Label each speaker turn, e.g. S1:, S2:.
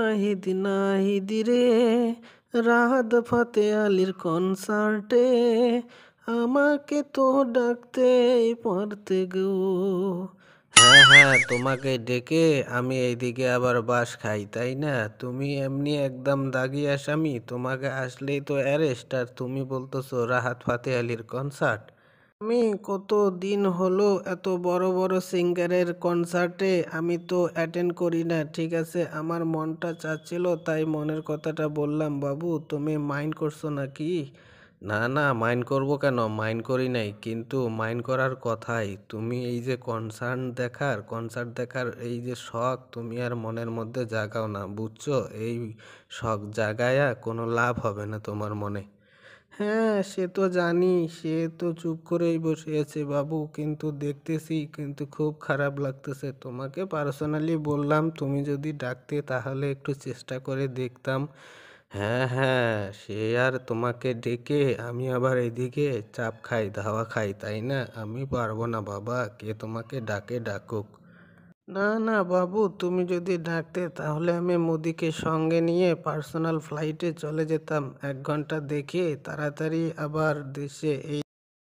S1: নাহিদ নাহিদ রে, রাহাত ফতে আলীর কনসার্টে আমাকে তো ডাকতেই পারতে গো। হ্যাঁ হ্যাঁ, তোমাকে ডেকে আমি এইদিকে আবার বাস খাই, তাই না? তুমি এমনি একদম দাগি আসামি, তোমাকে আসলেই তো অ্যারেস্ট, আর তুমি বলতেছো রাহাত ফাতে আলীর কনসার্ট। আমি কত দিন হলো এত বড় বড় সিঙ্গারের কনসার্টে আমি তো অ্যাটেন্ড করি না, ঠিক আছে? আমার মনটা চাচ্ছিল তাই মনের কথাটা বললাম। বাবু, তুমি মাইন্ড করছো নাকি? না না, মাইন্ড করব কেন? মাইন্ড করি নাই, কিন্তু মাইন্ড করার কথাই। তুমি এই যে কনসার্ট দেখার এই যে শখ, তুমি আর মনের মধ্যে জাগাও না, বুঝছো? এই শখ জাগায়া কোনো লাভ হবে না তোমার মনে। হ্যাঁ, সে তো জানি, সে তো চুপ করেই বসে আছে বাবু, কিন্তু দেখতেছি কিন্তু খুব খারাপ লাগতেছে। তোমাকে পার্সোনালি বললাম, তুমি যদি ডাকতে তাহলে একটু চেষ্টা করে দেখতাম। হ্যাঁ হ্যাঁ, সে আর তোমাকে ডেকে আমি আবার এদিকে চাপ খাই, ধাওয়া খাই, তাই না? আমি পারবো না বাবা, কে তোমাকে ডাকে ডাকুক। না না বাবু, তুমি যদি ডাকতে তাহলে আমি মোদিকে সঙ্গে নিয়ে পার্সোনাল ফ্লাইটে চলে যেতাম, 1 ঘন্টা দেখে তাড়াতাড়ি আবার দেশে এই